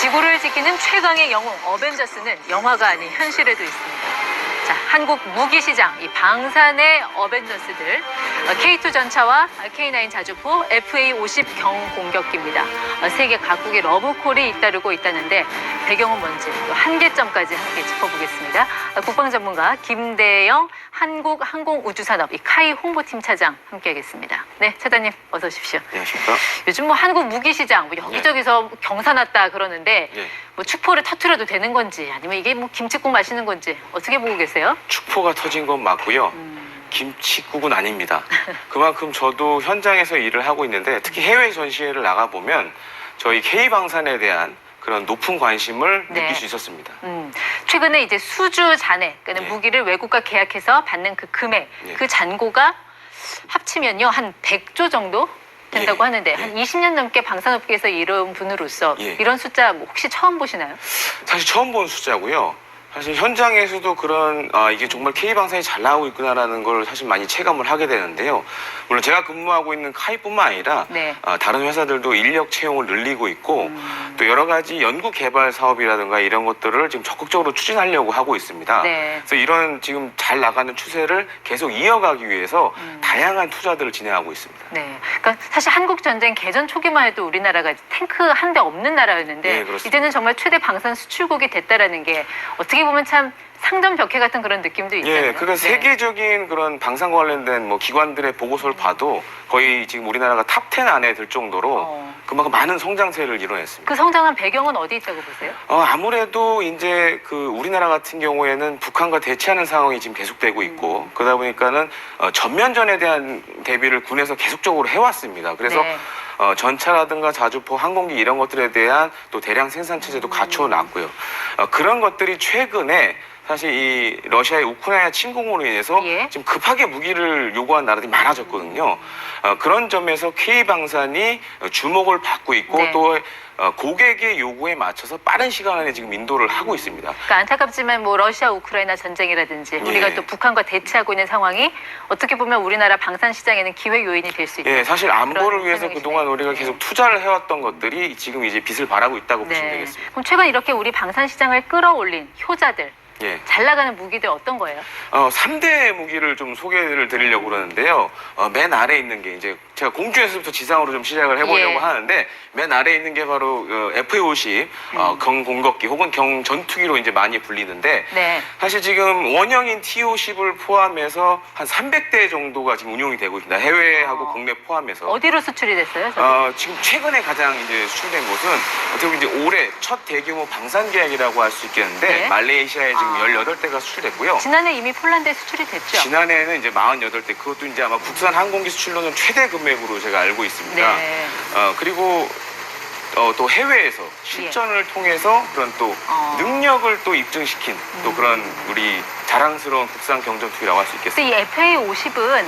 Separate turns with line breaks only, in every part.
지구를 지키는 최강의 영웅 어벤져스는 영화가 아닌 현실에도 있습니다. 자, 한국 무기시장, 이 방산의 어벤져스들, K2 전차와 K9 자주포, FA-50 경공격기입니다. 세계 각국의 러브콜이 잇따르고 있다는데 배경은 뭔지 또 한계점까지 함께 짚어보겠습니다. 국방 전문가 김대영 한국항공우주산업 이 카이 홍보팀 차장 함께하겠습니다. 네, 차장님 어서 오십시오.
안녕하십니까.
요즘 뭐 한국 무기시장 여기저기서 경사 났다 그러는데 뭐 축포를 터트려도 되는 건지 아니면 이게 뭐 김칫국 마시는 건지 어떻게 보고 계세요?
축포가 터진 건 맞고요. 김칫국은 아닙니다. 그만큼 저도 현장에서 일을 하고 있는데 특히 해외 전시회를 나가보면 저희 K방산에 대한 그런 높은 관심을 느낄 수 있었습니다.
최근에 이제 수주 잔해, 그러니까 무기를 외국과 계약해서 받는 그 금액, 그 잔고가 합치면요 한 100조 정도 된다고 하는데 한 20년 넘게 방산업계에서 일한 분으로서 이런 숫자 뭐 혹시 처음 보시나요?
사실 처음 본 숫자고요. 사실 현장에서도 그런 이게 정말 K방산이 잘 나오고 있구나라는 걸 사실 많이 체감을 하게 되는데요. 물론 제가 근무하고 있는 카이뿐만 아니라 다른 회사들도 인력 채용을 늘리고 있고 또 여러 가지 연구 개발 사업이라든가 이런 것들을 지금 적극적으로 추진하려고 하고 있습니다. 그래서 이런 지금 잘 나가는 추세를 계속 이어가기 위해서 다양한 투자들을 진행하고 있습니다.
네, 그러니까 사실 한국 전쟁 개전 초기만 해도 우리나라가 탱크 한 대 없는 나라였는데 이제는 정말 최대 방산 수출국이 됐다라는 게 어떻게 보면 참 상전벽해 같은 그런 느낌도 있잖아요.
그러니까 세계적인 그런 방산 관련된 뭐 기관들의 보고서를 봐도 거의 지금 우리나라가 탑 10 안에 들 정도로 그만큼 많은 성장세를 이뤄냈습니다.
그 성장한 배경은 어디 있다고 보세요?
아무래도 이제 그 우리나라 같은 경우에는 북한과 대치하는 상황이 지금 계속되고 있고 그러다 보니까는 전면전에 대한 대비를 군에서 계속적으로 해왔습니다. 그래서 전차라든가 자주포, 항공기 이런 것들에 대한 또 대량 생산 체제도 갖춰놨고요. 그런 것들이 최근에 사실 이 러시아의 우크라이나 침공으로 인해서 지금 급하게 무기를 요구한 나라들이 많아졌거든요. 그런 점에서 K방산이 주목을 받고 있고 또 고객의 요구에 맞춰서 빠른 시간 안에 지금 인도를 하고 있습니다.
그러니까 안타깝지만 뭐 러시아 우크라이나 전쟁이라든지 우리가 또 북한과 대치하고 있는 상황이 어떻게 보면 우리나라 방산 시장에는 기회 요인이 될 수 있다.
사실 안보를 위해서 그동안 우리가 계속 투자를 해왔던 것들이 지금 이제 빛을 발하고 있다고 보시면 되겠습니다.
그럼 최근 이렇게 우리 방산 시장을 끌어올린 효자들 잘 나가는 무기들 어떤 거예요?
3대 무기를 좀 소개를 드리려고 그러는데요. 맨 아래에 있는 게 이제 제가 공중에서부터 지상으로 좀 시작을 해보려고 하는데 맨 아래에 있는 게 바로 FA-50 경공격기 혹은 경전투기로 이제 많이 불리는데 사실 지금 원형인 T-50을 포함해서 한 300대 정도가 지금 운용이 되고 있습니다. 해외하고 국내 포함해서.
어디로 수출이 됐어요?
지금 최근에 가장 이제 수출된 곳은 어떻게 보면 이제 올해 첫 대규모 방산 계약이라고 할 수 있겠는데 말레이시아에 지금 18대가 수출됐고요.
지난해 이미 폴란드에 수출이 됐죠?
지난해에는 이제 48대, 그것도 이제 아마 국산 항공기 수출로는 최대 금액으로 제가 알고 있습니다. 그리고 또 해외에서 실전을 통해서 그런 또 능력을 또 입증시킨 또 그런 우리 자랑스러운 국산 경전투기라고 할 수 있겠습니다.
이 FA-50은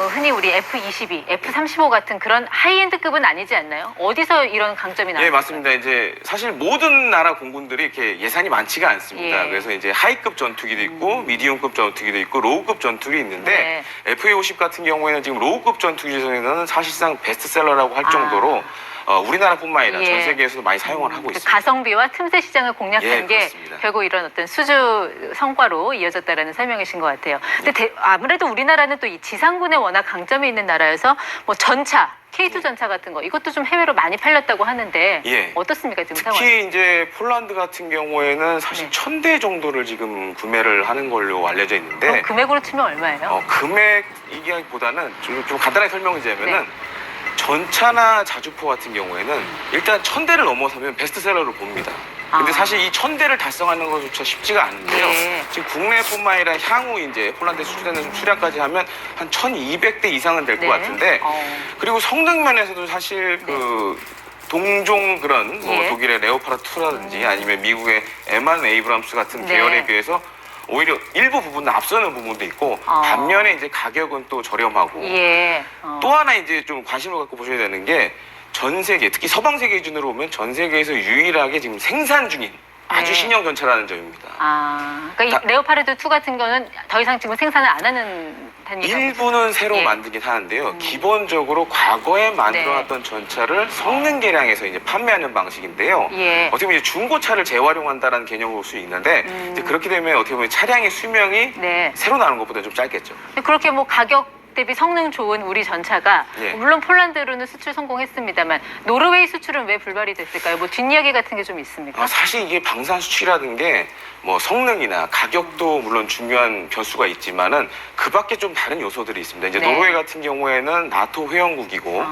흔히 우리 F-22, F-35 같은 그런 하이엔드급은 아니지 않나요? 어디서 이런 강점이 나와요?
맞습니다. 이제 사실 모든 나라 공군들이 이렇게 예산이 많지가 않습니다. 그래서 이제 하이급 전투기도 있고 미디움급 전투기도 있고 로우급 전투기 있는데 FA-50 같은 경우에는 지금 로우급 전투기 중에서는 사실상 베스트셀러라고 할 정도로 우리나라뿐만 아니라 전 세계에서도 많이 사용을 하고 있습니다.
가성비와 틈새 시장을 공략한 게
그렇습니다.
결국 이런 어떤 수주 성과로 이어졌다라는 설명이신 것 같아요. 근데 아무래도 우리나라는 또 이 지상군에 워낙 강점이 있는 나라여서 뭐 전차, K2 전차 같은 거 이것도 좀 해외로 많이 팔렸다고 하는데 어떻습니까 지금 상황이?
특히 이제 폴란드 같은 경우에는 사실 1000대 정도를 지금 구매를 하는 걸로 알려져 있는데
금액으로 치면 얼마예요?
금액 얘기보다는 좀 간단하게 설명을 드리자면은 전차나 자주포 같은 경우에는 일단 1000대를 넘어서면 베스트셀러로 봅니다. 근데 사실 이 1000대를 달성하는 것조차 쉽지가 않은데요.
네.
지금 국내뿐만 아니라 향후 이제 폴란드에 수출되는 수량까지 하면 한 1200대 이상은 될 것
네.
같은데 그리고 성능 면에서도 사실 그 동종 그런 뭐
예.
독일의 레오파르트 2라든지 아니면 미국의 M1 에이브람스 같은
네.
계열에 비해서 오히려 일부 부분은 앞서는 부분도 있고 반면에 이제 가격은 또 저렴하고
예.
또 하나 이제 좀 관심을 갖고 보셔야 되는 게 전 세계 특히 서방 세계 기준으로 보면 전 세계에서 유일하게 지금 생산 중인 아주
네.
신형 전차라는 점입니다.
그러니까 이 레오파르드 2 같은 거는 더 이상 지금 생산을 안 하는 편이죠.
일부는 새로
예.
만들긴 하는데요. 기본적으로 과거에 만들어놨던
네.
전차를 성능 개량해서 이제 판매하는 방식인데요.
예.
어떻게 보면 이제 중고차를 재활용한다는 개념으로 볼 수 있는데 이제 그렇게 되면 어떻게 보면 차량의 수명이
네.
새로 나오는 것보다 좀 짧겠죠.
그렇게 뭐 가격 대비 성능 좋은 우리 전차가
예.
물론 폴란드로는 수출 성공했습니다만 노르웨이 수출은 왜 불발이 됐을까요? 뭐 뒷이야기 같은 게 좀 있습니까?
사실 이게 방산 수출이라는 게 뭐 성능이나 가격도 물론 중요한 변수가 있지만은 그 밖에 좀 다른 요소들이 있습니다. 이제
네.
노르웨이 같은 경우에는 나토 회원국이고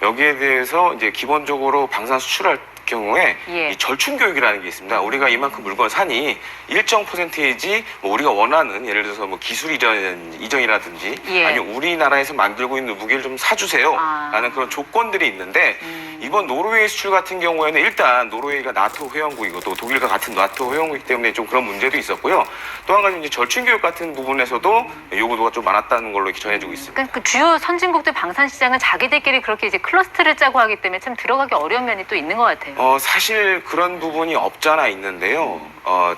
여기에 대해서 이제 기본적으로 방산 수출할 경우에
예.
이 절충 교육이라는 게 있습니다. 우리가 이만큼 물건을 사니 일정 퍼센테이지 뭐 우리가 원하는 예를 들어서 뭐 기술 이전이라든지
예.
아니면 우리나라에서 만들고 있는 무기를 좀 사주세요 라는 그런 조건들이 있는데 이번 노르웨이 수출 같은 경우에는 일단 노르웨이가 나토 회원국이고 또 독일과 같은 나토 회원국이기 때문에 좀 그런 문제도 있었고요. 또 한 가지 이제 절충 교육 같은 부분에서도 요구도가 좀 많았다는 걸로 이렇게 전해지고 있습니다.
그러니까 그 주요 선진국들 방산 시장은 자기들끼리 그렇게 이제 클러스터를 짜고 하기 때문에 참 들어가기 어려운 면이 또 있는 것 같아요.
사실 그런 부분이 없잖아 있는데요.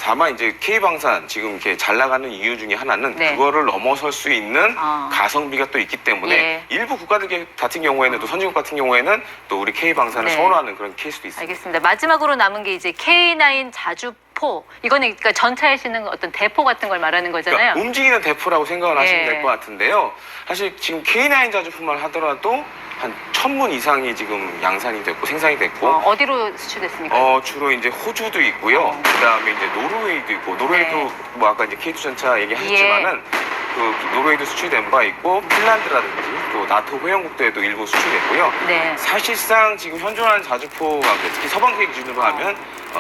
다만 이제 K방산 지금 이렇게 잘 나가는 이유 중에 하나는
네.
그거를 넘어설 수 있는
아.
가성비가 또 있기 때문에
예.
일부 국가들 같은 경우에는 또 선진국 같은 경우에는 또 우리 K방산을
네.
선호하는 그런 케이스도 있습니다.
알겠습니다. 마지막으로 남은 게 이제 K9 자주포. 이거는 그러니까 전차에 싣는 어떤 대포 같은 걸 말하는 거잖아요.
그러니까 움직이는 대포라고 생각을 하시면
예.
될 것 같은데요. 사실 지금 K9 자주포만 하더라도 한 1000문 이상이 지금 양산이 됐고 생산이 됐고
어디로 수출됐습니까?
주로 이제 호주도 있고요. 그다음에 이제 노르웨이도 있고 노르웨이도
네.
뭐 아까 이제 K2 전차 얘기하셨지만은 그 노르웨이도 수출된 바 있고 핀란드라든지 또 나토 회원국도에도 일부 수출됐고요.
네.
사실상 지금 현존하는 자주포 가운데 특히 서방 세계 기준으로 하면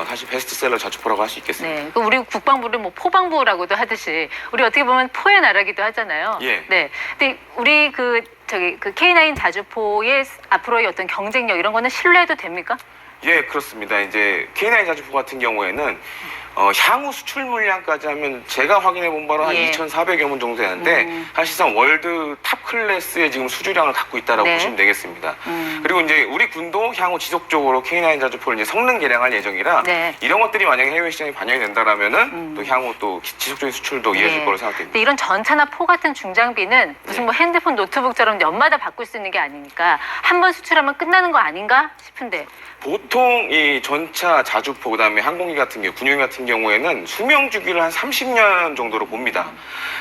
사실 베스트셀러 자주포라고 할 수 있겠습니다.
네, 그 우리 국방부를 뭐 포방부라고도 하듯이 우리 어떻게 보면 포의 나라기도 하잖아요.
예.
네, 근데 우리 그 K9 자주포의 앞으로의 어떤 경쟁력 이런 거는 신뢰해도 됩니까?
예, 그렇습니다. 이제 K9 자주포 같은 경우에는 향후 수출 물량까지 하면 제가 확인해 본 바로 한
예.
2,400여 문 정도 되는데 사실상 월드 탑 클래스의 지금 수주량을 갖고 있다라고
네.
보시면 되겠습니다. 그리고 이제 우리 군도 향후 지속적으로 K9 자주포를 이제 성능 개량할 예정이라
네.
이런 것들이 만약에 해외 시장에 반영이 된다라면은 또 향후 또 지속적인 수출도 이어질
네.
거로 생각됩니다.
근데 이런 전차나 포 같은 중장비는 무슨
네.
뭐 핸드폰, 노트북처럼 연마다 바꿀 수 있는 게 아니니까 한 번 수출하면 끝나는 거 아닌가 싶은데.
보통 이 전차 자주포 그다음에 항공기 같은 경우 군용기 같은 경우에는 수명 주기를 한 30년 정도로 봅니다.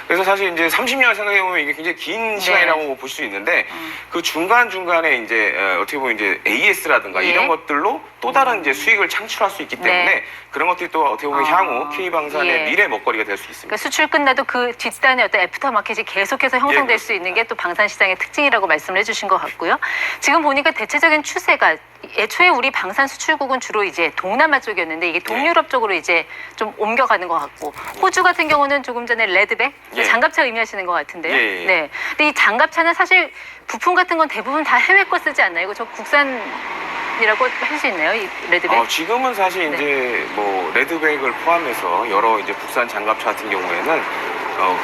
그래서 사실 이제 30년 생각해 보면 이게 굉장히 긴 시간이라고 볼 수 있는데 그 중간 중간에 이제 어떻게 보면 이제 AS라든가
예.
이런 것들로 또 다른 이제 수익을 창출할 수 있기 때문에
네.
그런 것들이 또 어떻게 보면 향후 K 방산의
예.
미래 먹거리가 될 수 있습니다.
그러니까 수출 끝나도 그 뒷단의 어떤 애프터 마켓이 계속해서 형성될
예,
수 있는 게 또 방산 시장의 특징이라고 말씀을 해주신 것 같고요. 지금 보니까 대체적인 추세가 애초에 우리 방산 수출국은 주로 이제 동남아 쪽이었는데 이게 동유럽 쪽으로 이제 좀 옮겨가는 것 같고 호주 같은 경우는 조금 전에 레드백
예.
장갑차 의미하시는 것 같은데요.
예, 예.
네. 근데 이 장갑차는 사실 부품 같은 건 대부분 다 해외 거 쓰지 않나요? 이거 저 국산이라고 할 수 있나요? 이 레드백?
지금은 사실
네.
이제 뭐 레드백을 포함해서 여러 이제 국산 장갑차 같은 경우에는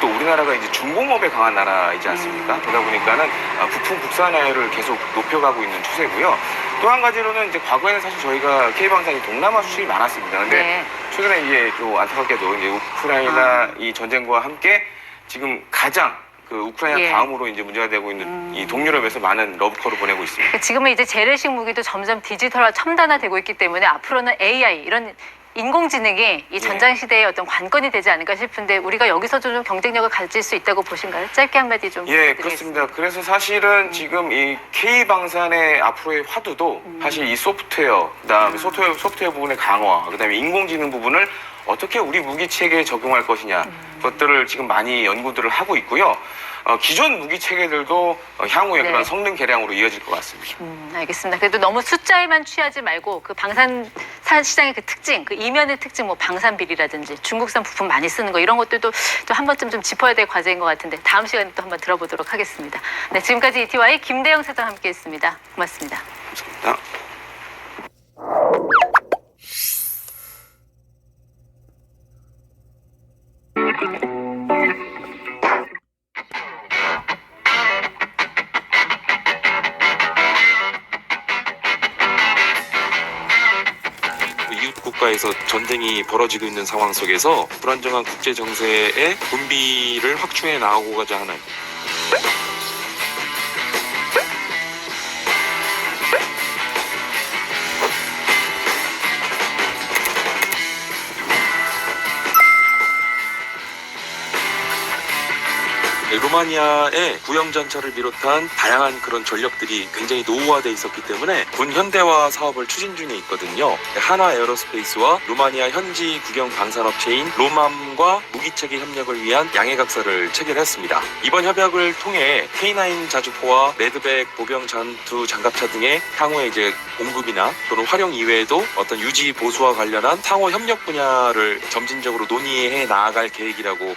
또 우리나라가 이제 중공업에 강한 나라이지 않습니까? 그러다 보니까는 부품 국산화를 계속 높여가고 있는 추세고요. 또 한 가지로는 이제 과거에는 사실 저희가 K방산이 동남아 수출이 많았습니다. 근데
네.
최근에 이제 또 안타깝게도 이제 우크라이나 이 전쟁과 함께 지금 가장 그 우크라이나
예.
다음으로 이제 문제가 되고 있는 이 동유럽에서 많은 러브콜을 보내고 있습니다.
그러니까 지금은 이제 재래식 무기도 점점 디지털화 첨단화되고 있기 때문에 앞으로는 AI 이런 인공지능이 이 전장 시대의 어떤 관건이 되지 않을까 싶은데 우리가 여기서도 좀 경쟁력을 가질 수 있다고 보신가요? 짧게 한마디 좀
예,
부탁드리겠습니다.
그렇습니다. 그래서 사실은 지금 이 K방산의 앞으로의 화두도 사실 이 소프트웨어, 그다음에 소프트웨어 부분의 강화, 그다음에 인공지능 부분을 어떻게 우리 무기 체계에 적용할 것이냐 것들을 지금 많이 연구들을 하고 있고요. 기존 무기 체계들도 향후에
네.
그런 성능 개량으로 이어질 것 같습니다.
알겠습니다. 그래도 너무 숫자에만 취하지 말고 그 방산 시장의 그 특징, 그 이면의 특징, 뭐 방산 비리라든지 중국산 부품 많이 쓰는 거 이런 것들도 또 한 번쯤 좀 짚어야 될 과제인 것 같은데 다음 시간에 또 한번 들어보도록 하겠습니다. 네, 지금까지 ETY 김대영 사장 함께했습니다. 고맙습니다.
감사합니다.
이웃 국가에서 전쟁이 벌어지고 있는 상황 속에서 불안정한 국제 정세에 군비를 확충해 나가고자 하는 루마니아의 구형전차를 비롯한 다양한 그런 전력들이 굉장히 노후화돼 있었기 때문에 군 현대화 사업을 추진 중에 있거든요. 하나 에어로스페이스와 루마니아 현지 국영 방산업체인 로맘과 무기체계 협력을 위한 양해각서를 체결했습니다. 이번 협약을 통해 K9 자주포와 레드백 보병 전투 장갑차 등의 향후에 이제 공급이나 또는 활용 이외에도 어떤 유지 보수와 관련한 상호 협력 분야를 점진적으로 논의해 나아갈 계획이라고.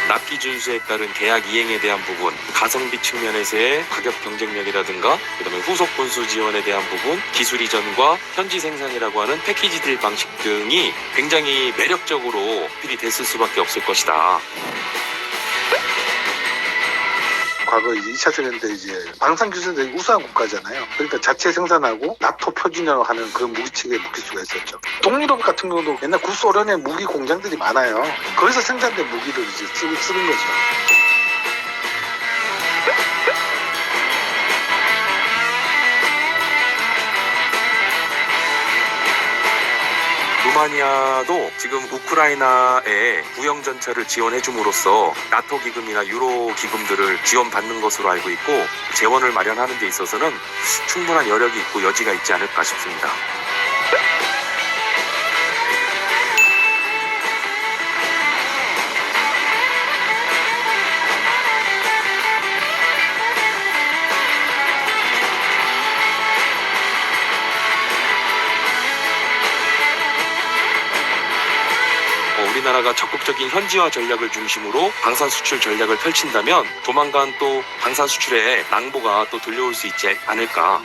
납기 준수에 따른 계약 이행에 대한 부분, 가성비 측면에서의 가격 경쟁력이라든가 그다음에 후속 군수 지원에 대한 부분, 기술 이전과 현지 생산이라고 하는 패키지 딜 방식 등이 굉장히 매력적으로 어필이 됐을 수밖에 없을 것이다.
과거 이제 2차 세계 때 이제 방산 기술들이 우수한 국가잖아요. 그러니까 자체 생산하고 나토 표준화로 하는 그런 무기체계에 묶일 수가 있었죠. 동유럽 같은 경우도 옛날 구소련의 무기 공장들이 많아요. 거기서 생산된 무기를 이제 쓰는 거죠.
루마니아도 지금 우크라이나에 구형전차를 지원해줌으로써 나토 기금이나 유로 기금들을 지원받는 것으로 알고 있고 재원을 마련하는 데 있어서는 충분한 여력이 있고 여지가 있지 않을까 싶습니다. 우리나라가 적극적인 현지화 전략을 중심으로 방산 수출 전략을 펼친다면 조만간 또 방산 수출에 낭보가 또 들려올 수 있지 않을까